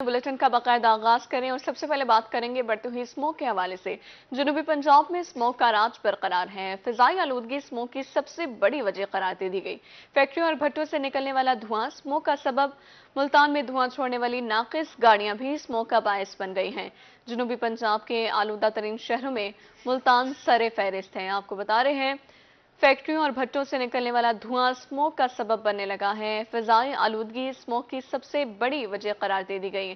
Bulletin का बाकायदा आगाज करें और सबसे पहले बात करेंगे बढ़ती हुई स्मोक के हवाले से। जनूबी पंजाब में स्मोक का राज बरकरार है। फिजाई आलूदगी स्मोक की सबसे बड़ी वजह करार दे दी गई। फैक्ट्रियों और भट्टों से निकलने वाला धुआं स्मोक का सबब। मुल्तान में धुआं छोड़ने वाली नाकिस गाड़ियां भी स्मोक का बायस बन गई हैं। जनूबी पंजाब के आलूदा तरीन शहरों में मुल्तान सरे फहरिस्त है। आपको बता रहे हैं, फैक्ट्रियों और भट्टों से निकलने वाला धुआं स्मोक का सबब बनने लगा है। फिजाई आलूदगी स्मोक की सबसे बड़ी वजह करार दे दी गई।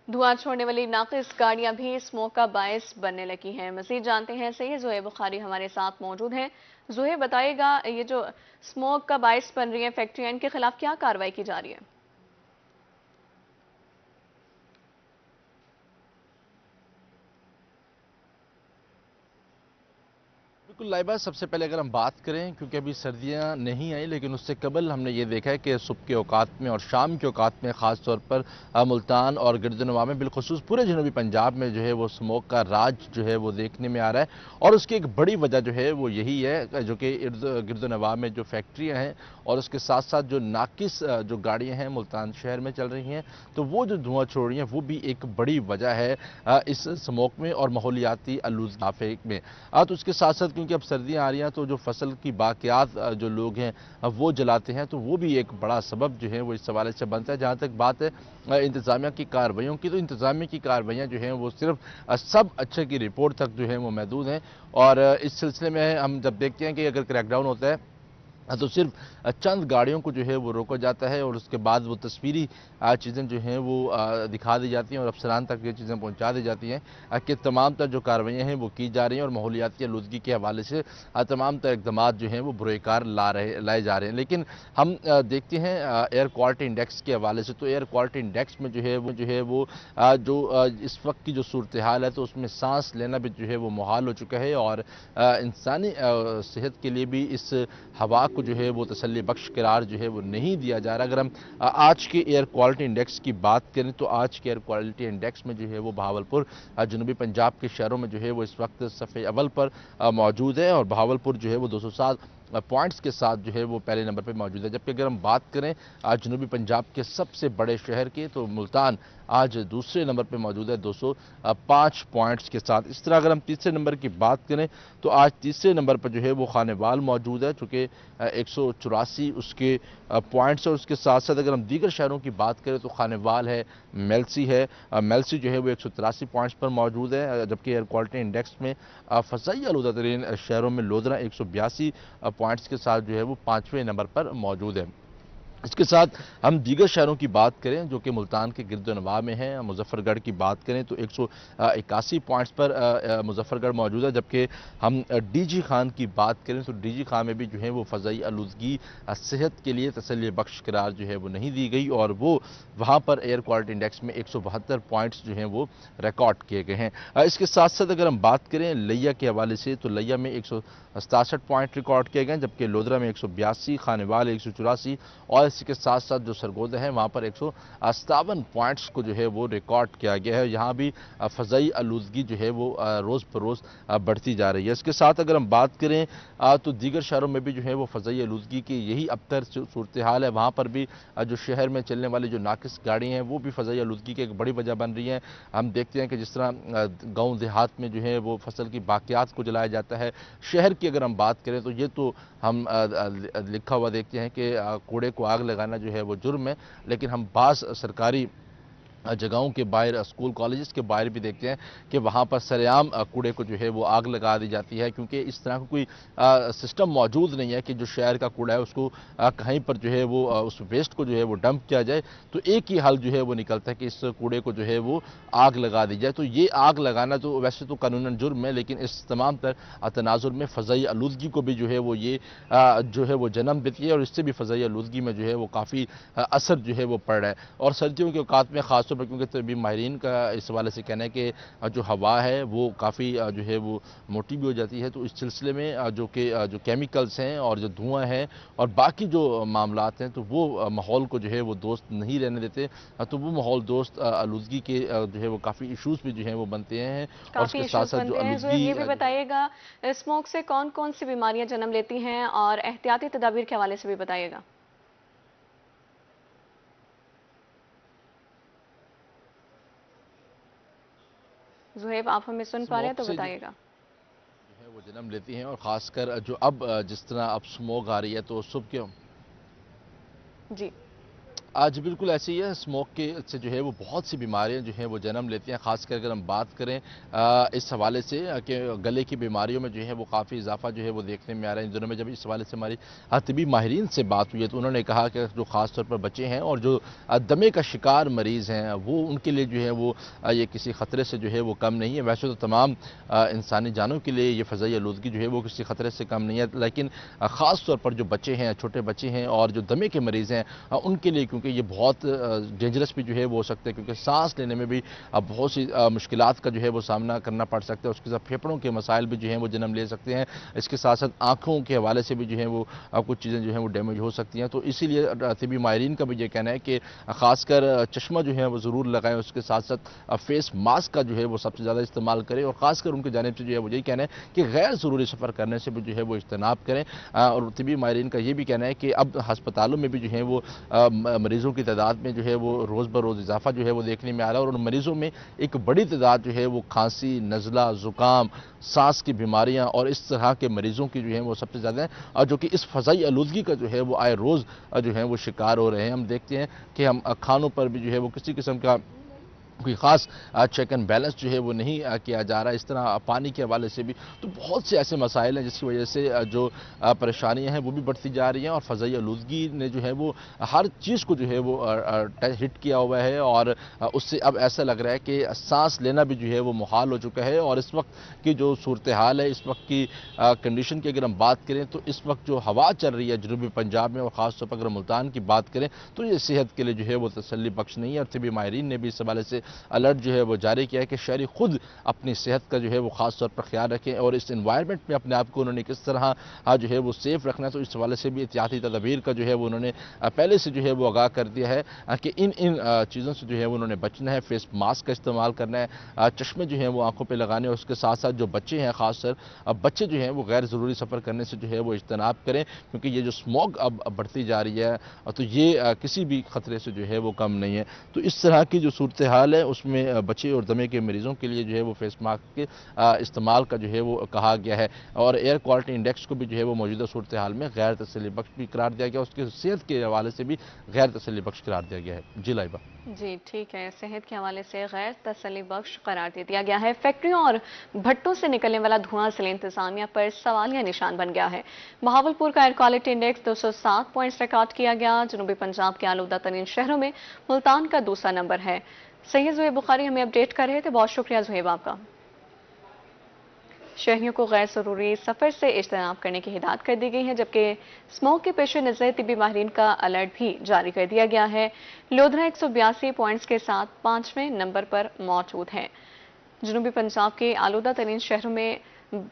धुआं छोड़ने वाली नाकिस गाड़ियां भी स्मोक का बायस बनने लगी हैं। मजीद जानते हैं सैयद ज़ोहैब बुखारी हमारे साथ मौजूद हैं। ज़ोहैब, बताइएगा, ये जो स्मोक का बायस बन रही है फैक्ट्रियां, इनके खिलाफ क्या कार्रवाई की जा रही है? बिल्कुल लाइबा, सबसे पहले अगर हम बात करें, क्योंकि अभी सर्दियां नहीं आई लेकिन उससे कबल हमने ये देखा है कि सुबह के औकात में और शाम के औकात में ख़ास तौर पर मुल्तान और गिरदनवा में बिलखुसूस पूरे जनूबी पंजाब में जो है वो स्मोक का राज जो है वो देखने में आ रहा है। और उसकी एक बड़ी वजह जो है वो यही है जो कि गिरदनवा में जो फैक्ट्रियाँ हैं और उसके साथ साथ जो नाकिस जो गाड़ियाँ हैं मुल्तान शहर में चल रही हैं, तो वो जो धुआं छोड़ रही हैं वो भी एक बड़ी वजह है इस स्मोक में और माहौलियाती आलूदगी में। तो उसके साथ साथ क्योंकि अब सर्दियां आ रही हैं तो जो फसल की बाकियात जो लोग हैं वो जलाते हैं, तो वो भी एक बड़ा सबब जो है वो इस हवाले से बनता है। जहाँ तक बात है इंतजामिया की कार्रवाइयों की, तो इंतजामिया की कार्रवाइयाँ जो हैं वो सिर्फ सब अच्छे की रिपोर्ट तक जो है वो महदूद हैं। और इस सिलसिले में हम जब देखते हैं कि अगर क्रैकडाउन होता है तो सिर्फ चंद गाड़ियों को जो है वो रोका जाता है और उसके बाद वो तस्वीरी चीज़ें जो हैं वो दिखा दी जाती हैं और अफसरान तक ये चीज़ें पहुंचा दी जाती हैं कि तमाम तर जो कार्रवाइयाँ हैं वो की जा रही हैं और माहौलियाती आलूदगी के हवाले से तमाम तर इक़दाम जो हैं वो बुरेकार लाए जा रहे हैं। लेकिन हम देखते हैं एयर क्वालिटी इंडेक्स के हवाले से, तो एयर क्वालिटी इंडेक्स में जो इस वक्त की जो सूरत हाल है तो उसमें सांस लेना भी जो है वो मुहाल हो चुका है और इंसानी सेहत के लिए भी इस हवा को जो है वो तसल्ली बख्श करार जो है वो नहीं दिया जा रहा। अगर हम आज के एयर क्वालिटी इंडेक्स की बात करें तो आज के एयर क्वालिटी इंडेक्स में जो है वो बहावलपुर जनूबी पंजाब के शहरों में जो है वो इस वक्त सफ़े अव्वल पर मौजूद है और बहावलपुर जो है वो 207 पॉइंट्स के साथ जो है वो पहले नंबर पर मौजूद है। जबकि अगर हम बात करें आज जनूबी पंजाब के सबसे बड़े शहर की, तो मुल्तान आज दूसरे नंबर पर मौजूद है 205 पॉइंट्स के साथ। इस तरह अगर हम तीसरे नंबर की बात करें तो आज तीसरे नंबर पर जो है वो खानेवाल मौजूद है, चूँकि 184 उसके पॉइंट्स और उसके साथ साथ अगर हम दीगर शहरों की बात करें तो खानेवाल है, मेलसी है। मेलसी जो है वो 183 पॉइंट्स पर मौजूद है। जबकि एयर क्वालिटी इंडेक्स में फसाई आलूदा तरीन शहरों में लोधरा 182 पॉइंट्स के साथ जो है वो 5वें नंबर पर मौजूद है। इसके साथ हम दीगर शहरों की बात करें जो कि मुल्तान के गिरदनवा में हैं, मुजफ्फरगढ़ की बात करें तो 181 पॉइंट्स पर मुजफ्फरगढ़ मौजूद है। जबकि हम डीजी खान की बात करें तो डीजी खान में भी जो है वो फ़ज़ाई आलूदगी सेहत के लिए तसल्ली बख्श करार जो है वो नहीं दी गई और वो वहाँ पर एयर क्वालिटी इंडेक्स में 172 पॉइंट्स जो हैं वो रिकॉर्ड किए गए हैं। इसके साथ साथ अगर हम बात करें लिया के हवाले से तो लिया में 167 पॉइंट रिकॉर्ड किए गए, जबकि लोधरा में 182, खानेवाल 184 और इसी के साथ साथ जो सरगोदा है वहाँ पर 157 पॉइंट्स को जो है वो रिकॉर्ड किया गया है। यहाँ भी फ़ज़ाई आलूदगी जो है वो रोज़ बरोज़ बढ़ती जा रही है। इसके साथ अगर हम बात करें तो दीगर शहरों में भी जो है वो फ़ज़ाई आलूदगी की यही अबतर सूरत हाल है। वहाँ पर भी जो शहर में चलने वाली जो नाकिस गाड़ी हैं वो भी फ़ज़ाई आलूदगी की एक बड़ी वजह बन रही है। हम देखते हैं कि जिस तरह गाँव देहात में जो है वो फसल की बाकियात को जलाया जाता है, शहर की अगर हम बात करें तो ये तो हम लिखा हुआ देखते हैं कि कूड़े को आग लगाना जो है वो जुर्म है। लेकिन हम बाज़ सरकारी जगहों के बाहर, स्कूल कॉलेजेस के बाहर भी देखते हैं कि वहाँ पर सरेआम कूड़े को जो है वो आग लगा दी जाती है, क्योंकि इस तरह का कोई सिस्टम मौजूद नहीं है कि जो शहर का कूड़ा है उसको कहीं पर जो है वो उस वेस्ट को जो है वो डंप किया जाए। तो एक ही हल जो है वो निकलता है कि इस कूड़े को जो है वो आग लगा दी जाए। तो ये आग लगाना तो वैसे तो कानूनन जुर्म है, लेकिन इस तमाम तर तनाजुर में फ़ज़ाई आलूदगी को भी जो है वो ये जो है वो जन्म देती है और इससे भी फ़ज़ाई आलूदगी में जो है वो काफ़ी असर जो है वो पड़ रहा है। और सर्दियों के औकात में ख़ास तौर पर, क्योंकि तभी माहिरीन का इस हवाले से कहना है कि जो हवा है वो काफ़ी जो है वो मोटी भी हो जाती है, तो इस सिलसिले में जो केमिकल्स हैं और जो धुआं है और बाकी जो मामलात हैं तो वो माहौल को जो है वो दोस्त नहीं रहने देते। तो वो माहौल दोस्त आलूदगी के जो है वो काफ़ी इशूज़ भी जो हैं वो बनते हैं और काफी उसके साथ इश्यूज साथ जो बनते हैं। ज़ोहैब, आलूदगी ये भी बताइएगा, स्मोक से कौन कौन सी बीमारियां जन्म लेती हैं और एहतियाती तदाबीर के हवाले से भी बताइएगा। ज़ुहैब, आप हमें सुन पा रहे हैं स्मोक तो से जो बताइएगा। है वो जन्म लेती हैं, और ख़ासकर जो अब जिस तरह अब स्मोक आ रही है तो सुबह के जी। आज बिल्कुल ऐसे ही है। स्मोक के से जो है वो बहुत सी बीमारियां जो हैं वो जन्म लेती हैं। ख़ासकर अगर हम बात करें इस हवाले से कि गले की बीमारियों में जो है वो काफ़ी इजाफा जो है वो देखने में आ रहा है इन दिनों में। जब इस हवाले से हमारी तिबी माहिरीन से बात हुई है तो उन्होंने कहा कि जो ख़ास तौर पर बच्चे हैं और जो दमे का शिकार मरीज़ हैं वो उनके लिए जो है वो ये किसी ख़तरे से जो है वो कम नहीं है। वैसे तो तमाम इंसानी जानों के लिए ये फ़ज़ाई आलूदगी जो है वो किसी ख़तरे से कम नहीं है, लेकिन ख़ास तौर पर जो बच्चे हैं, छोटे बच्चे हैं और जो दमे के मरीज़ हैं उनके लिए, क्योंकि ये बहुत डेंजरस भी जो है वो हो सकते हैं, क्योंकि सांस लेने में भी बहुत सी मुश्किलात का जो है वो सामना करना पड़ सकता है। उसके साथ फेफड़ों के मसाइल भी जो हैं वो जन्म ले सकते हैं। इसके साथ साथ आँखों के हवाले से भी जो है वो कुछ चीज़ें जो हैं वो डैमेज हो सकती हैं। तो इसीलिए तिबी माहिरीन का भी ये कहना है कि ख़ासकर चश्मा जो है वो ज़रूर लगाएं। उसके साथ साथ फेस मास्क का जो है वो सबसे ज़्यादा इस्तेमाल करें, और ख़ासकर उनकी जानिब से जो है वो यही कहना है कि गैर ज़रूरी सफ़र करने से भी जो है वो इज्तनाब करें। और तिबी माहिरीन का ये भी कहना है कि अब हस्पतालों में भी जो है वो मरीज़ों की तादाद में जो है वो रोज़ ब रोज़ इजाफा जो है वो देखने में आ रहा है, और उन मरीज़ों में एक बड़ी तादाद जो है वो खांसी, नज़ला, ज़ुकाम, सांस की बीमारियां और इस तरह के मरीज़ों की जो है वो सबसे ज़्यादा हैं, और जो कि इस फ़ज़ाई आलूदगी का जो है वो आए रोज़ जो है वो शिकार हो रहे हैं। हम देखते हैं कि हम खानों पर भी जो है वो किसी किस्म का कोई ख़ास चेक एंड बैलेंस जो है वो नहीं किया जा रहा है। इस तरह पानी के हवाले से भी तो बहुत से ऐसे मसाइल हैं जिसकी वजह से जो परेशानियां हैं वो भी बढ़ती जा रही हैं, और फ़ज़ाई आलूदगी ने जो है वो हर चीज़ को जो है वो हिट किया हुआ है, और उससे अब ऐसा लग रहा है कि सांस लेना भी जो है वो मुहाल हो चुका है। और इस वक्त की जो सूरत हाल है, इस वक्त की कंडीशन की अगर हम बात करें तो इस वक्त जो हवा चल रही है जनूबी पंजाब में, और ख़ास तौर पर अगर मुल्तान की बात करें तो ये सेहत के लिए जो है वो तसल्ली बख्श नहीं है। और तिबी माहिरीन ने भी इस हवाले से अलर्ट जो है वो जारी किया है कि शहरी खुद अपनी सेहत का जो है वो ख़ास तौर पर ख्याल रखें, और इस इन्वायरमेंट में अपने आप को उन्होंने किस तरह जो है वो सेफ रखना है। तो इस हवाले से भी एहतियाती तदबीर का जो है वो उन्होंने पहले से जो है वो आगाह कर दिया है कि इन चीज़ों से जो है वो उन्होंने बचना है। फेस मास्क का इस्तेमाल करना है, चश्मे जो हैं वो आंखों पर लगाने, और उसके साथ साथ जो बच्चे हैं, ख़ासकर बच्चे जो हैं वो गैर ज़रूरी सफ़र करने से जो है वो इज्तनाब करें, क्योंकि ये जो स्मोक अब बढ़ती जा रही है तो ये किसी भी ख़तरे से जो है वो कम नहीं है। तो इस तरह की जो सूरत हाल है उसमें बच्चे और दमे के मरीज़ों के लिए जो है वो फेस मास्क के इस्तेमाल का जो है वो कहा गया है, और एयर क्वालिटी इंडेक्स को भी जो है वो मौजूदा सूरत हाल में गैर तसल्ली बख्श भी करार दिया गया, उसकी सेहत के हवाले से भी गैर तसल्ली बख्श करार दिया गया है। जी लाइबा। जी ठीक है, सेहत के हवाले से गैर तसल्ली बख्श करार दे दिया गया है। फैक्ट्रियों और भट्टों से निकलने वाला धुआं जिला इंतजामिया पर सवालिया निशान बन गया है। बहावलपुर का air quality index 207 points record किया गया। जनूबी पंजाब के आलूदा तरीन शहरों में मुल्तान का दूसरा नंबर है। सैयद ज़ुहैब बुखारी हमें अपडेट कर रहे थे, बहुत शुक्रिया ज़ुहैब आपका। शहरियों को गैर ज़रूरी सफ़र से इज्तनाब करने की हिदायत कर दी गई है, जबकि स्मोक के पेश नज़र तिबी माहिरीन का अलर्ट भी जारी कर दिया गया है। लोधरा 182 पॉइंट्स के साथ 5वें नंबर पर मौजूद है। जनूबी पंजाब के आलूदा तरीन शहरों में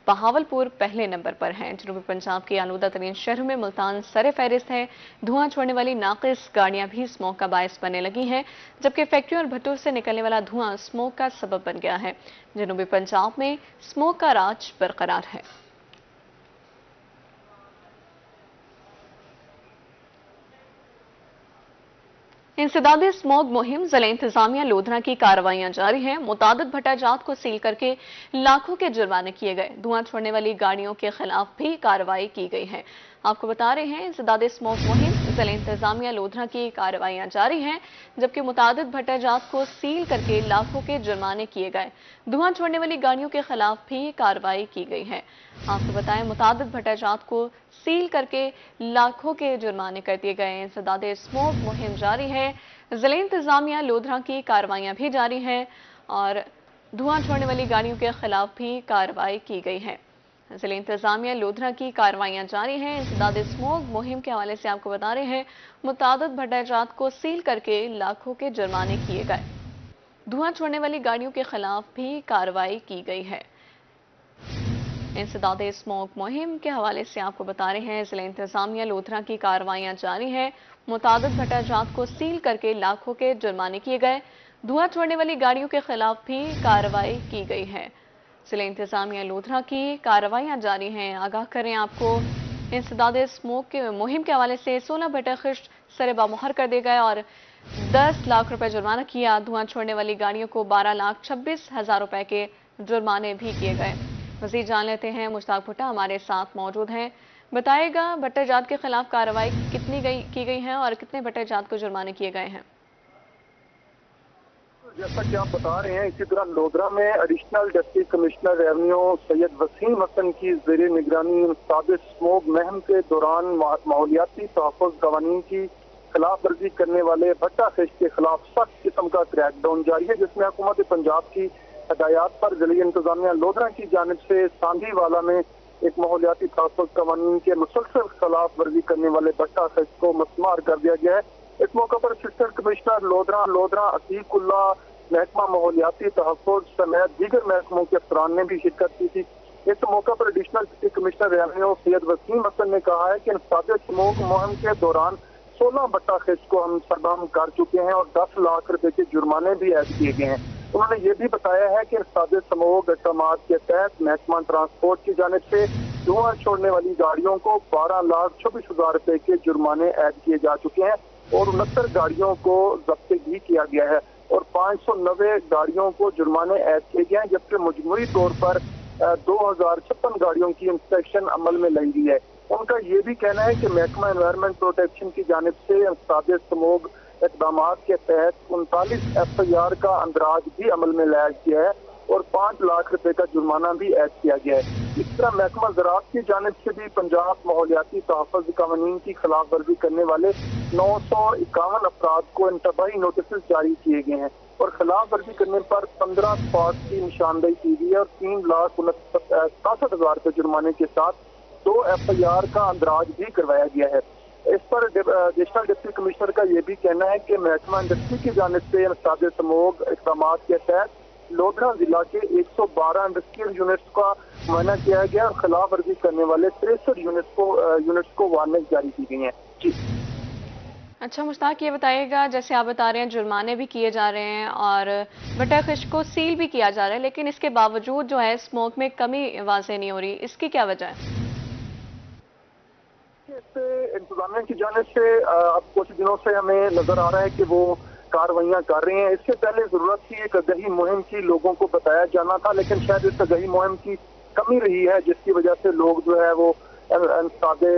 बहावलपुर पहले नंबर पर है। जनूबी पंजाब के आलूदा तरीन शहरों में मुल्तान सरे फहरिस्त है। धुआं छोड़ने वाली नाकिस गाड़ियां भी स्मोक का बायस बनने लगी हैं, जबकि फैक्ट्रियों और भट्टों से निकलने वाला धुआं स्मोक का सबब बन गया है। जनूबी पंजाब में स्मोक का राज बरकरार है। इंसदाद स्मोक मुहिम जिला इंतजामिया लोधरा की कार्रवाइयां जारी हैं। मुतादिद भट्टाजात को सील करके लाखों के जुर्माने किए गए। धुआं छोड़ने वाली गाड़ियों के खिलाफ भी कार्रवाई की गई है। आपको बता रहे हैं, इंसदाद स्मोक मुहिम जिला इंतजामिया लोधरा की कार्रवाइयां जारी हैं, जबकि मुतादिद भट्टाजात को सील करके लाखों के जुर्माने किए गए। धुआं छोड़ने वाली गाड़ियों के खिलाफ भी कार्रवाई की गई है। आपको बताएं, मुतादिद भट्टाजात को सील करके लाखों के जुर्माने कर दिए गए। इंसदाद स्मोक मुहिम जारी है। जिला इंतजामिया लोधरा की कार्रवाइयां भी जारी हैं, और धुआं छोड़ने वाली गाड़ियों के खिलाफ भी कार्रवाई की गई है। जिला इंतजामिया लोधरा की कार्रवाइयां जारी हैं। इंसदाद स्मोक मुहिम के हवाले से आपको बता रहे हैं, मुतादिद भट्टाजात को सील करके लाखों के जुर्माने किए गए। धुआं छोड़ने वाली गाड़ियों के खिलाफ भी कार्रवाई की गई है। इंसदाद स्मोक मुहिम के हवाले से आपको बता रहे हैं, जिला इंतजामिया लोधरा की कार्रवाइयां जारी हैं। मुतादिद भट्टाजात को सील करके लाखों के जुर्माने किए गए। धुआं छोड़ने वाली गाड़ियों के खिलाफ भी कार्रवाई की गई है। जिला इंतजामिया लोधरा की कार्रवाइयां जारी हैं। आगाह करें आपको, इंसदाद स्मोक के मुहिम के हवाले से 16 भट्टा खिश्त सरे बामुहर कर दिए गए, और 10 लाख रुपए जुर्माना किया। धुआं छोड़ने वाली गाड़ियों को 12,26,000 रुपए के जुर्माने भी किए गए। मजीद जान लेते हैं, मुश्ताक भुट्टा हमारे साथ मौजूद हैं। बताएगा भट्टा जात के खिलाफ कार्रवाई की गई है और कितने भट्टा जात को जुर्माने किए गए हैं? जैसा कि आप बता रहे हैं, इसी तरह लोधरा में additional deputy commissioner revenue Syed Waseem Hasan की ज़ेरे निगरानी मुताबिक स्मोक मुहिम के दौरान माहौलियाती तहफ़्फ़ुज़ क़वानीन की खिलाफ वर्जी करने वाले भट्टा खिश के खिलाफ सख्त किस्म का क्रैकडाउन जारी है, जिसमें हुकूमत पंजाब की हदायत पर ज़िली इंतजामिया लोधरा की जानिब से सांधीवाला में एक माहौलियाती तहफ़्फ़ुज़ क़वानीन के मुसलसल खिलाफ वर्जी करने वाले भट्टा खिश को मस्मार कर दिया गया है। इस मौके पर असिस्टेंट कमिश्नर लोधरा अतीकुल्ला, महकमा माहौलियाती तहफ़्फ़ुज़ समेत दीगर महकमों के अफसरान ने भी शिरकत की थी। इस मौके पर additional deputy commissioner revenue Syed Waseem Hasan ने कहा है कि साबिक़ स्मोक मुहिम के दौरान 16 भट्टा खिश को हम सरबराह कर चुके हैं और 10 लाख रुपए के जुर्माने भी ऐड किए गए हैं। उन्होंने ये भी बताया है कि साबिक़ स्मोक इक़दामात के तहत महकमा ट्रांसपोर्ट की जानिब से धुआं छोड़ने वाली गाड़ियों को 12,26,000 रुपए के जुर्माने ऐड किए जा चुके हैं और 69 गाड़ियों को जब्त भी किया गया है और 590 गाड़ियों को जुर्माने ऐड किए गए हैं, जबकि मजमूई तौर पर 2056 गाड़ियों की इंस्पेक्शन अमल में लाई गई है। उनका ये भी कहना है कि महकमा एनवायरमेंट प्रोटेक्शन की जानिब से साबिक़ स्मोक इक़दामात के तहत 39 FIR का अंदराज भी अमल में लाया गया है और 5 लाख रुपए का जुर्माना भी ऐड किया गया है। इस तरह महकमा ज़राअत की जानिब से भी पंजाब माहौलियाती तहफ़्फ़ुज़ क़वानीन की खिलाफ वर्जी करने वाले 951 अफराद को इंतबाही नोटिस जारी किए गए हैं और खिलाफ वर्जी करने पर 15 स्पॉट की निशानदेही की गई है और 3,67,000 रुपए जुर्माने के साथ 2 FIR का अंदराज भी करवाया गया है। इस पर एडिशनल डिप्टी कमिश्नर का ये भी कहना है कि महकमा इंडस्ट्री की जानिब से साबिक़ स्मोक इक़दामात के तहत लोधरा जिला के 112 इंडस्ट्रियल यूनिट्स का मुआयना किया गया और खिलाफ वर्जी करने वाले 63 यूनिट्स को वार्निंग जारी की गई है। जी अच्छा मुश्ताक, ये बताइएगा, जैसे आप बता रहे हैं जुर्माने भी किए जा रहे हैं और भट्टा खिश को सील भी किया जा रहा है, लेकिन इसके बावजूद जो है स्मोक में कमी वाज़ेह नहीं हो रही, इसकी क्या वजह है? इंतजामिया की जानिब से अब कुछ दिनों से हमें नजर आ रहा है कि वो कार्रवाइयां कर रहे हैं। इससे पहले जरूरत थी एक आगाही मुहिम की, लोगों को बताया जाना था, लेकिन शायद इस आगाही मुहिम की कमी रही है, जिसकी वजह से लोग जो है वो सादे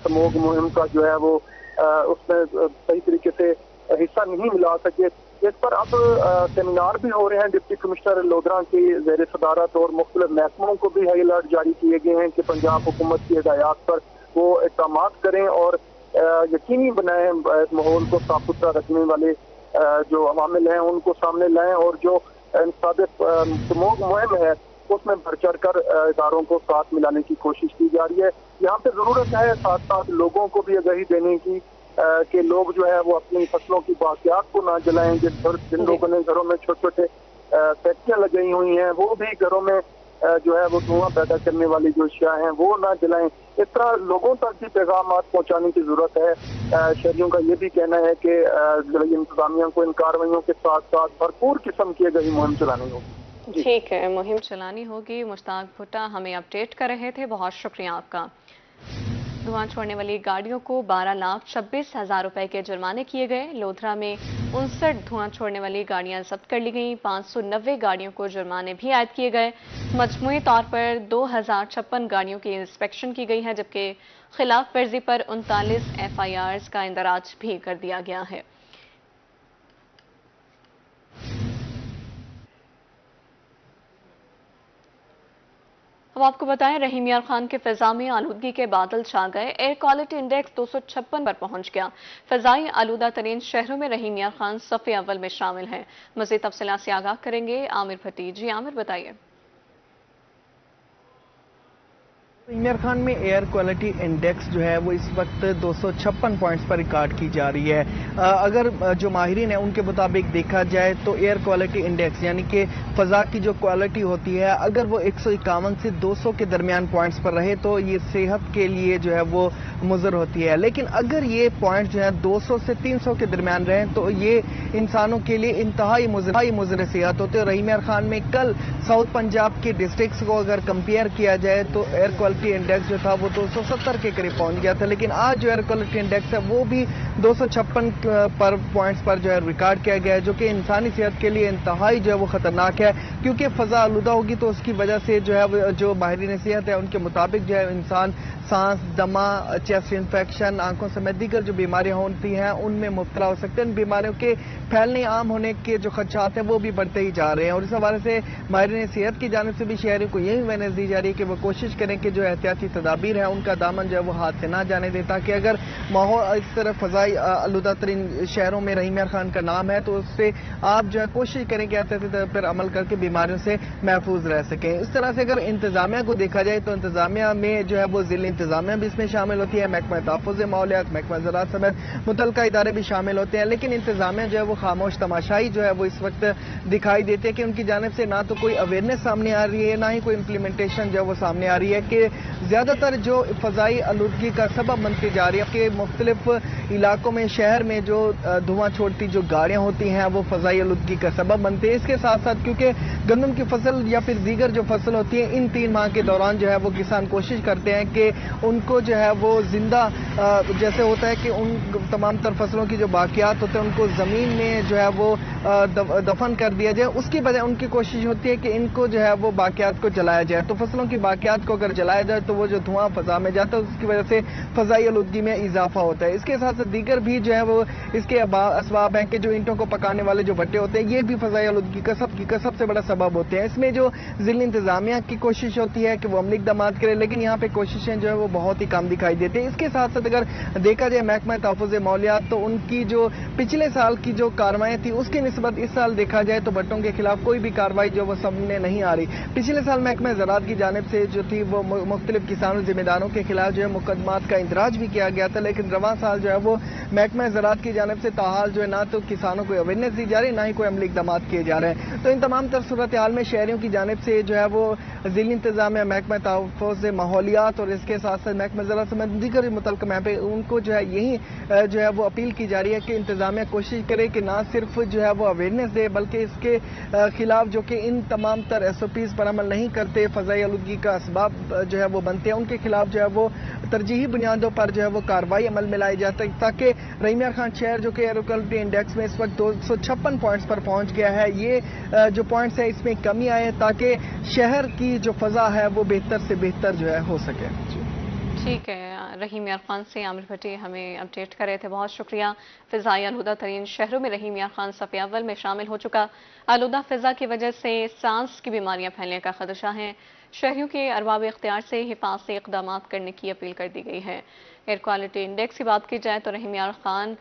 स्मोक मुहिम का जो है वो उसमें सही तरीके से हिस्सा नहीं मिला सके। इस पर अब सेमिनार भी हो रहे हैं। डिप्टी कमिश्नर लोधरा की ज़ेर सदारत और मुख्तलिफ महकमों को भी हाई अलर्ट जारी किए गए हैं कि पंजाब हुकूमत की हिदायत पर वो इक़दामात करें और यकीनी बनाएं माहौल को साफ सुथरा रखने वाले जो अवामिल हैं उनको सामने लाएं और जो साबिक़ स्मोक मुहिम है उसमें बढ़ चढ़ कर इदारों को साथ मिलाने की कोशिश की जा रही है। यहाँ पे जरूरत है साथ साथ लोगों को भी आगाही देने की कि लोग जो है वो अपनी फसलों की बाकियात को ना जलाएं। जिन लोगों ने घरों में छोटे छोटे फैक्ट्रियाँ लगाई हुई हैं वो भी घरों में जो है वो धुआं पैदा करने वाली जो अशिया हैं वो ना जलाएं। इस तरह लोगों तक भी पैगामात पहुंचाने की जरूरत है। शहरियों का ये भी कहना है कि इंतजामिया को इन कार्रवाइयों के साथ साथ भरपूर किस्म की आगाही मुहिम चलानी होगी। ठीक है, मुहिम चलानी होगी। मुश्ताक भुट्टा हमें अपडेट कर रहे थे, बहुत शुक्रिया आपका। धुआं छोड़ने वाली गाड़ियों को 12,26,000 रुपए के जुर्माने किए गए। लोधरा में 59 धुआं छोड़ने वाली गाड़ियां जब्त कर ली गईं। 590 गाड़ियों को जुर्माने भी आयद किए गए। मजमूई तौर पर 2056 गाड़ियों की इंस्पेक्शन की गई है, जबकि खिलाफ वर्जी पर 39 FIRs का इंदराज भी कर दिया गया है। अब आपको बताएं, रहीम यार खान के फिजा में आलूदगी के बादल छा गए। एयर क्वालिटी इंडेक्स 256 पर पहुंच गया। फिजाई आलूदा तरीन शहरों में रहीम यार खान सफ़े अव्वल में शामिल हैं। मज़ीद तफसीलात से आगाह करेंगे आमिर भट्टी। जी आमिर, बताइए। रहीम यार खान में एयर क्वालिटी इंडेक्स जो है वो इस वक्त 256 पॉइंट्स पर रिकॉर्ड की जा रही है। अगर जो माहिरीन है उनके मुताबिक देखा जाए तो एयर क्वालिटी इंडेक्स यानी कि फ़ज़ा की जो क्वालिटी होती है, अगर वो 151 से 200 के दरमियान पॉइंट्स पर रहे तो ये सेहत के लिए जो है वो मुज़र होती है। लेकिन अगर ये पॉइंट जो है 200 से 300 के दरमियान रहे तो ये इंसानों के लिए इंतहाई मुज़र सेहत होते हैं। रहीम यार खान में कल साउथ पंजाब के डिस्ट्रिक्ट्स को अगर कंपेयर किया जाए तो एयर क्वालिटी इंडेक्स जो था वो 270 के करीब पहुंच गया था, लेकिन आज जो एयर क्वालिटी इंडेक्स है वो भी 256 पर पॉइंट्स पर जो है रिकॉर्ड किया गया है, जो कि इंसानी सेहत के लिए इंतहाई जो है वो खतरनाक है, क्योंकि फ़ज़ा आलूदा होगी तो उसकी वजह से जो है जो माहिरीन सेहत है उनके मुताबिक जो है इंसान सांस, दमा, चेस्ट इन्फेक्शन, आंखों समेत दीगर जो बीमारियां होती हैं उनमें मुब्तला हो सकते हैं। इन बीमारियों के फैलने आम होने के जो खदशात हैं वो भी बढ़ते ही जा रहे हैं, और इस हवाले से माहिरीन सेहत की जानिब से भी शहरियों को यही अवेयरनेस दी जा रही है कि वो कोशिश करें कि जो एहतियाती तदाबीर है उनका दामन जो है वो हाथ से ना जाने दे, ताकि अगर माहौल इस तरह फ़ज़ाई आलूदा तरीन शहरों में रहीम यार खान का नाम है तो उससे आप जो है कोशिश करें कि एहतियाती तदाबीर पर अमल करके बीमारियों से महफूज रह सकें। इस तरह से अगर इंतजामिया को देखा जाए तो इंतजामिया में जो है वो ज़िला इंतजामिया भी इसमें शामिल होती है, महकमा तहफ़्फ़ुज़ माहौलियात, महकमा ज़राअत समेत मुतल्लिका इदारे भी शामिल होते हैं, लेकिन इंतजामिया जो है वो खामोश तमाशाई जो है वो इस वक्त दिखाई देते हैं कि उनकी जानिब से ना तो कोई अवेयरनेस सामने आ रही है, ना ही कोई इम्प्लीमेंटेशन जो है वो सामने आ रही है, कि ज़्यादातर जो फ़ज़ाई आलूदगी का सबब बनती जा रही है कि मुख्तलिफ इलाकों में शहर में जो धुआं छोड़ती जो गाड़ियाँ होती हैं वो फ़ज़ाई आलूदगी का सबब बनती है। इसके साथ साथ क्योंकि गंदम की फसल या फिर दीगर जो फसल होती है इन 3 माह के दौरान जो है वो किसान कोशिश करते हैं कि उनको जो है वो जिंदा जैसे होता है कि उन तमाम तर फसलों की जो बाकियात होते हैं उनको ज़मीन में जो है वो दफन कर दिया जाए, उसकी बजाय उनकी कोशिश होती है कि इनको जो है वो बाकियात को जलाया जाए। तो फसलों की बाकियात को अगर जलाया जाए तो वो जो धुआं फ़ज़ा में जाता है उसकी वजह से फ़ज़ाई आलूदगी में इजाफा होता है। इसके साथ साथ दीगर भी जो है वो इसके असबाब हैं कि जो ईंटों को पकाने वाले जो भट्टे होते हैं ये भी फ़ज़ाई आलूदगी का सबसे बड़ा सबब होते हैं। इसमें जो ज़िला इंतजामिया की कोशिश होती है कि वो अमली इक़दामात करे, लेकिन यहाँ पे कोशिशें जो है वो बहुत ही कम दिखाई देती है। इसके साथ साथ अगर देखा जाए महकमा तहफ़्फ़ुज़ माहौलियात तो उनकी जो पिछले साल की जो कार्रवाई थी उसकी निस्बत इस साल देखा जाए तो भट्टों के खिलाफ कोई भी कार्रवाई जो वो सामने नहीं आ रही। पिछले साल महकमा ज़राअत की जानिब से जो थी वो मुख्तलिफ किसानों जिम्मेदारों के खिलाफ जो है मुकदमात का इंदराज भी किया गया था, लेकिन रवां साल जो है वो महकमा ज़राअत की जानिब से ताहाल जो है ना तो किसानों को अवेयरनेस दी जा रही, ना ही कोई अमली इक़दामात किए जा रहे हैं। तो इन तमाम तर सूरत हाल में शहरियों की जानिब से जो है वो ज़िला इंतजामिया, महकमा तहफ़्फ़ुज़ माहौलियात और इसके साथ साथ महकमा ज़राअत समेत दीगर मुतल्लिक़ा महकमे उनको जो है यही जो है वो अपील की जा रही है कि इंतजामिया कोशिश करे कि ना सिर्फ जो है वो अवेयरनेस दे बल्कि इसके खिलाफ जो कि इन तमाम तर SOPs पर अमल नहीं करते, फ़ज़ाई आलूदगी का असबाब जो है वो बनते हैं, उनके खिलाफ जो है वो तरजीही बुनियादों पर जो है वो कार्रवाई अमल में लाई जाती है, ताकि रहीम यार खान शहर जो कि एयर क्वालिटी इंडेक्स में इस वक्त 256 पॉइंट्स पर पहुंच गया है, ये जो पॉइंट्स है इसमें कमी आए ताकि शहर की जो फ़ज़ा है वो बेहतर से बेहतर जो है हो सके। ठीक है, रहीम यार खान से आमिर भट्टी हमें अपडेट कर रहे थे, बहुत शुक्रिया। फ़िज़ाई आलूदा तरीन शहरों में रहीम यार खान सफ़े अव्वल में शामिल हो चुका। आलूदा फ़िज़ा की वजह से सांस की बीमारियां फैलने का खदशा है, शहरियों के अरबाब इख्तियार से हिफाजती इक़दामात करने की अपील कर दी गई है। एयर क्वालिटी इंडेक्स की बात की जाए तो रहीम यार खान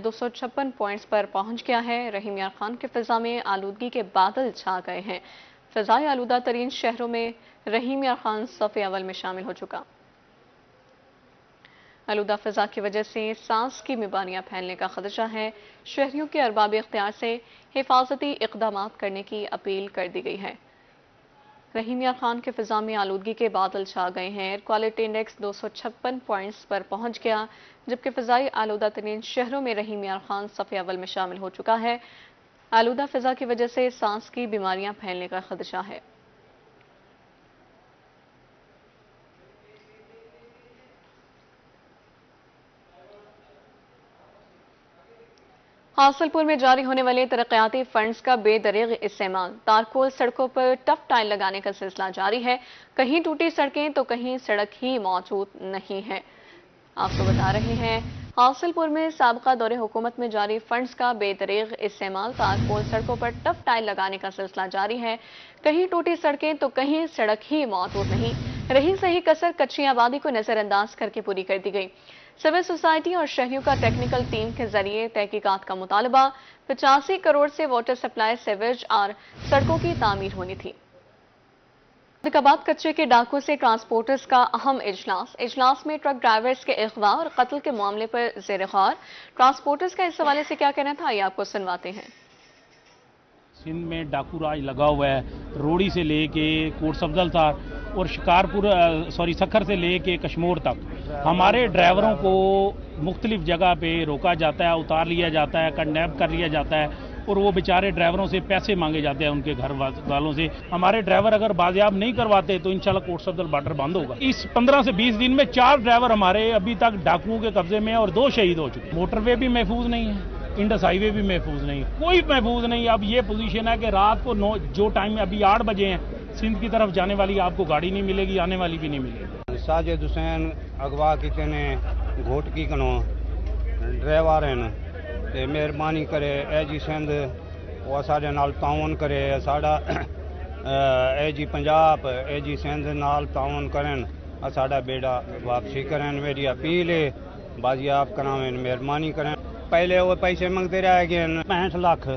256 पॉइंट्स पर पहुंच गया है। रहीम यार खान के फ़िज़ा में आलूदगी के बादल छा गए हैं। फ़िज़ाई आलूदा तरीन शहरों में रहीम यार खान सफ़े अव्वल में शामिल हो चुका। आलूदा फ़िज़ा की वजह से सांस की बीमारियां फैलने का खदशा है, शहरियों के अरबाब इख्तियार से हिफाजती इक़दामात करने की अपील कर दी गई है। रहीम यार खान के फ़िज़ा में आलूदगी के बादल छा गए हैं। एयर क्वालिटी इंडेक्स 256 पॉइंट्स पर पहुंच गया, जबकि फ़िज़ाई आलूदा तरीन शहरों में रहीम यार खान सफ़े अव्वल में शामिल हो चुका है। आलूदा फ़िज़ा की वजह से सांस की बीमारियां फैलने का खदशा है। हासिलपुर में जारी होने वाले तरक्याती फंड्स का बेदरीग इस्तेमाल, तारकोल सड़कों पर टफ टाइल लगाने का सिलसिला जारी है। कहीं टूटी सड़कें तो कहीं सड़क ही मौजूद नहीं है। आपको बता रहे हैं, हासिलपुर में साबका दौरे हुकूमत में जारी फंड्स का बेदरीग इस्तेमाल, तारकोल सड़कों पर टफ टाइल लगाने का सिलसिला जारी है। कहीं टूटी सड़कें तो कहीं सड़क ही मौजूद नहीं। रही सही कसर कच्ची आबादी को नजरअंदाज करके पूरी कर दी गई। सिविल सोसाइटी और शहरियों का टेक्निकल टीम के जरिए तहकीकात का मुतालबा, 85 करोड़ से वाटर सप्लाई, सीवेज और सड़कों की तामीर होनी थी। फरीदाबाद कचरे के डाकों से ट्रांसपोर्टर्स का अहम इजलास में ट्रक ड्राइवर्स के अगवा और कत्ल के मामले पर ज़ेर गौर। ट्रांसपोर्टर्स का इस हवाले से क्या कहना था, ये आपको सुनवाते हैं। सिंध में डाकू राज लगा हुआ है, रोड़ी से लेके कोट सफजल था और सखर से लेके कश्मीर तक हमारे ड्राइवरों को मुख्तलिफ जगह पे रोका जाता है, उतार लिया जाता है, किडनैप कर लिया जाता है और वो बेचारे ड्राइवरों से पैसे मांगे जाते हैं उनके घर वालों से। हमारे ड्राइवर अगर बाजियाब नहीं करवाते तो इंशाल्लाह कोट सफदर बॉर्डर बंद होगा। इस 15 से 20 दिन में 4 ड्राइवर हमारे अभी तक डाकुओं के कब्जे में हैं और 2 शहीद हो चुके। मोटरवे भी महफूज नहीं है, इंडस हाईवे भी महफूज नहीं, कोई महफूज नहीं। अब ये पोजीशन है कि रात को जो टाइम अभी 8 बजे हैं, सिंध की तरफ जाने वाली आपको गाड़ी नहीं मिलेगी, आने वाली भी नहीं मिलेगी। साजिद हुसैन अगवा किते ने घोटकी कनो ड्राइवर हैं ते मेहरबानी करे एजी सिंध वो साडे नाल ताउन करे, साडा एजी पंजाब एजी सिंध नाल ताउन करन, साडा बेड़ा वापसी करन। मेरी अपील है बाजियाब करावें, मेहरबानी करें। पहले वो पैसे मंगते रह गए 65 लाख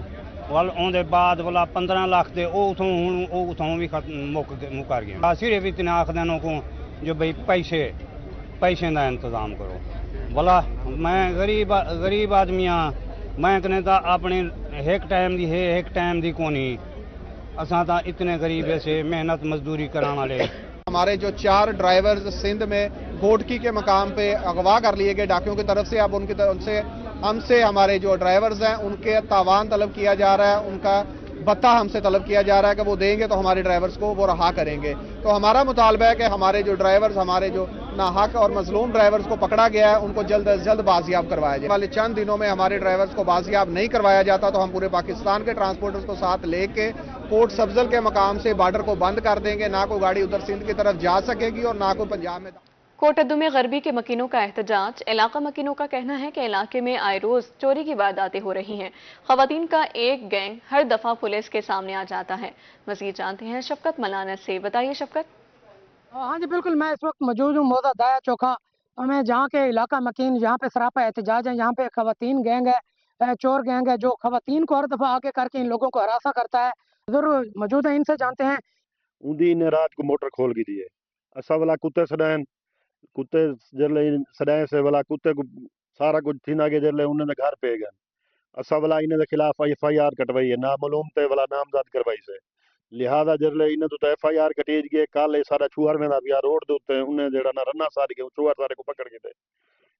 वाल आने बाद वाला 15 लाख दे उतों भी मुकर गए। सिर्फ इतने आख देनों को जो भाई पैसे का इंतजाम करो। भला मैं गरीब आदमी हाँ, मैं कहने था अपने एक टाइम दी है एक टाइम दी कोनी, असा था इतने गरीब से मेहनत मजदूरी कराने वाले। हमारे जो 4 ड्राइवर्स सिंध में घोटकी के मकाम पे अगवा कर लिए गए डाकियों की तरफ से। अब उनकी तरफ से हमसे हमारे जो ड्राइवर्स हैं उनके तावान तलब किया जा रहा है, उनका भत्ता हमसे तलब किया जा रहा है कि वो देंगे तो हमारे ड्राइवर्स को वो रहा करेंगे। तो हमारा मुतालबा है कि हमारे जो ड्राइवर्स, हमारे जो नाहक और मजलूम ड्राइवर्स को पकड़ा गया है उनको जल्द अज जल्द बाजियाब करवाया जाए। वाले चंद दिनों में हमारे ड्राइवर्स को बाजियाब नहीं करवाया जाता तो हम पूरे पाकिस्तान के ट्रांसपोर्टर्स को साथ लेके कोट सफजल के मकाम से बॉर्डर को बंद कर देंगे। ना कोई गाड़ी उधर सिंध की तरफ जा सकेगी और ना कोई पंजाब में। कोटद्दू में गरबी के मकीनों का एहतजाज। इलाका मकीनों का कहना है कि इलाके में आए रोज चोरी की वारदातें हो रही हैं। खवातीन का एक गैंग हर दफा पुलिस के सामने आ जाता है। मजीद जानते हैं शफकत मलाना से। बताइए शफकत। हाँ जी बिल्कुल, मैं इस वक्त मौजूद हूँ मौजा दाया चौका में, जहाँ के इलाका मकीन यहाँ पे सरापा एहतजाज है। यहाँ पे खवातीन गैंग है, चोर गैंग है, जो खवातीन को हर दफा आगे करके इन लोगों को हरासा करता है। जरूर मौजूद है, इनसे जानते हैं। ऊंधी ने रात को मोटर खोल की दी है, असा वाला कुत्ते सडायन कुत्ते जरले सडाए से वाला कुत्ते को सारा कुछ थी आगे जरले उन्होंने घर पे गए। असा वाला इन्हें खिलाफ FIR कटवाई है, नामालूम ते वाला नामजद करवाई से। लिहाजा जरले इन्हें तो FIR कटेज गए। काले सारा छुआर में रोड दे उत्ते उन्हें जेड़ा ना रन्ना सारी के छुआर सारे को पकड़ के थे।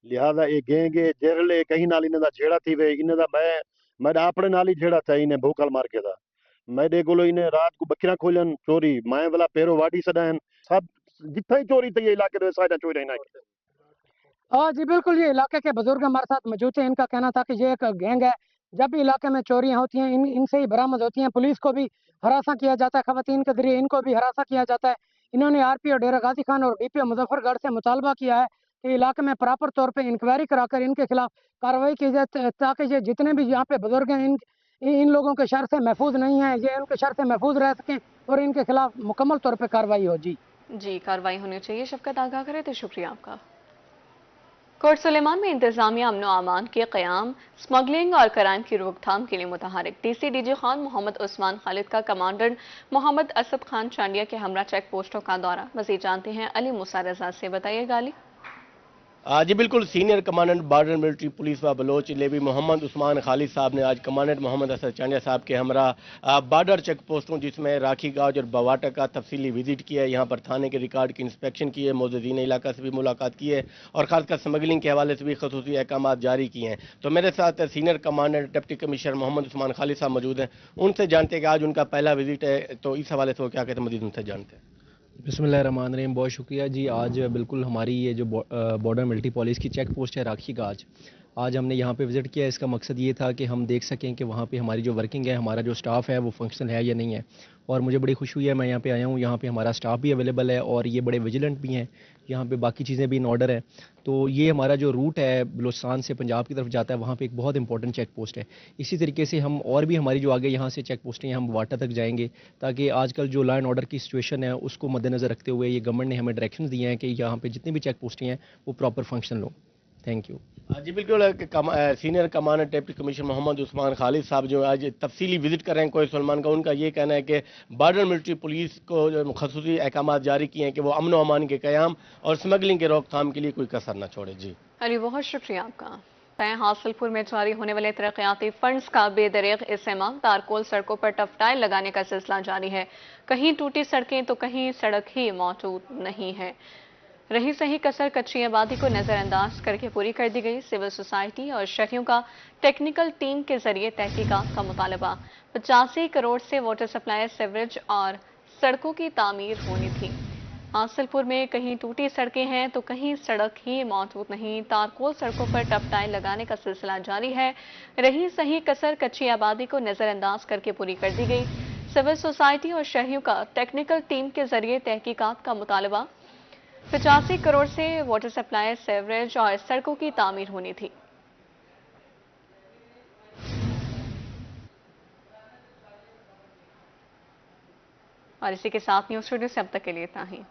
लिहाजा ये गएंगे जरले कहीं नाल इन्हें दा झेड़ा थी वे। इन्हें दा मैं अपने नाल ही झेड़ा था, इन्हें भूखल मार के था। मेरे को इन्हें रात को बकरियां खोलन चोरी, मैं वाला पेरो वाडी सडायन सब जितना ही चोरी थी ये इलाके में सारा चोरी ना। जी बिल्कुल, ये इलाके के बुजुर्ग हमारे साथ मौजूद थे। इनका कहना था कि ये एक गैंग है, जब भी इलाके में चोरियां होती हैं इनसे ही बरामद होती हैं। पुलिस को भी हरासा किया जाता है, खवातीन के जरिए इनको भी हरासा किया जाता है। इन्होंने RPO डेरा गाजी खान और DPO मुजफ्फरगढ़ से मुतालबा किया है कि इलाके में प्रॉपर तौर पर इंक्वायरी कराकर इनके खिलाफ कार्रवाई की जाए, ताकि ये जितने भी यहाँ पे बुजुर्ग हैं इन लोगों के शर से महफूज नहीं है, ये उनके शर से महफूज रह सकें और इनके खिलाफ मुकम्मल तौर पर कार्रवाई हो। जी कार्रवाई होनी चाहिए। शफकत आगाह करे तो शुक्रिया आपका। कोट सुलेमान में इंतजामिया अमन व अमान के क़याम, स्मगलिंग और क्राइम की रोकथाम के लिए मुतहरिक। DG खान मोहम्मद उस्मान खालिद का कमांडेंट मोहम्मद असद खान चांडिया के हमरा चेक पोस्टों का दौरा। मज़ीद जानते हैं अली मूसा रज़ा से। बताइएगा अली। जी बिल्कुल, senior commandant border military police व बलोच लेवी मोहम्मद उस्मान खालिद साहब ने आज कमांडेंट मोहम्मद असद चांडिया साहब के हमरा बॉर्डर चेक पोस्टों जिसमें राखी गाँव और बवाटा का तफसीली विजिट किया है। यहाँ पर थाने के रिकॉर्ड की इंस्पेक्शन की है, मौजूदीन इलाका से भी मुलाकात की है और खासकर स्मगलिंग के हवाले से भी खसूसी अहकाम जारी किए हैं। तो मेरे साथ senior commandant deputy commissioner Mohammad Usman Khalid sahib मौजूद हैं, उनसे जानते हैं कि आज उनका पहला विजिट है, तो इस हवाले से वो क्या कहते हैं, मजीद उनसे जानते हैं। बिस्मिल्लाहिर्रहमानिर्रहीम, बहुत शुक्रिया जी। आज बिल्कुल हमारी ये जो बॉर्डर मिलिट्री पुलिस की चेक पोस्ट है राखी का, आज हमने यहाँ पे विज़िट किया। इसका मकसद ये था कि हम देख सकें कि वहाँ पे हमारी जो वर्किंग है, हमारा जो स्टाफ है वो फंक्शनल है या नहीं है। और मुझे बड़ी खुशी हुई है, मैं यहाँ पे आया हूँ, यहाँ पे हमारा स्टाफ भी अवेलेबल है और ये बड़े विजिलेंट भी हैं, यहाँ पे बाकी चीज़ें भी इन ऑर्डर है। तो ये हमारा जो रूट है बलूचिस्तान से पंजाब की तरफ जाता है, वहाँ पे एक बहुत इंपॉर्टेंट चेक पोस्ट है। इसी तरीके से हम और भी हमारी जो आगे यहाँ से चेक पोस्टें हैं, हम वाटा तक जाएंगे, ताकि आजकल जो लॉ एंड ऑर्डर की सिचुएशन है उसको मद्देनज़र रखते हुए ये गवर्नमेंट ने हमें डायरेक्शंस दिए हैं कि यहाँ पे जितनी भी चेक पोस्टें हैं वो प्रॉपर फंक्शनल हो। Thank you. जी बिल्कुल, senior commandant deputy commissioner Mohammad Usman Khalid Sahab जो आज तफसीली विजिट कर रहे हैं कोट सुलेमान का, उनका ये कहना है कि बॉर्डर मिलिट्री पुलिस को जो खसूसी अहकाम जारी किए हैं कि वो अमन व अमान के क़याम और स्मगलिंग के रोकथाम के लिए कोई कसर न छोड़े। जी अली, बहुत शुक्रिया आपका। हासिलपुर में जारी होने वाले तरक्याती फंड्स का बेदरेग इस्तेमाल, तारकोल सड़कों पर टफटाइल लगाने का सिलसिला जारी है। कहीं टूटी सड़कें तो कहीं सड़क ही मौजूद नहीं है। रही सही कसर कच्ची आबादी को नजरअंदाज करके पूरी कर दी गई। सिविल सोसाइटी और शहरियों का टेक्निकल टीम के जरिए तहकीकात का मुतालबा। 85 करोड़ से वाटर सप्लाई, सीवरेज और सड़कों की तामीर होनी थी। हासिलपुर में कहीं टूटी सड़कें हैं तो कहीं सड़क ही मौजूद नहीं। तारकोल सड़कों पर टप टाइल लगाने का सिलसिला जारी है। रही सही कसर कच्ची आबादी को नजरअंदाज करके पूरी कर दी गई। सिविल सोसाइटी और शहरियों का टेक्निकल टीम के जरिए तहकीकात का मुतालबा। 85 करोड़ से वाटर सप्लाई, सीवरेज और सड़कों की तामीर होनी थी। और इसी के साथ न्यूज़ स्टूडियो से अब तक के लिए इतना ही।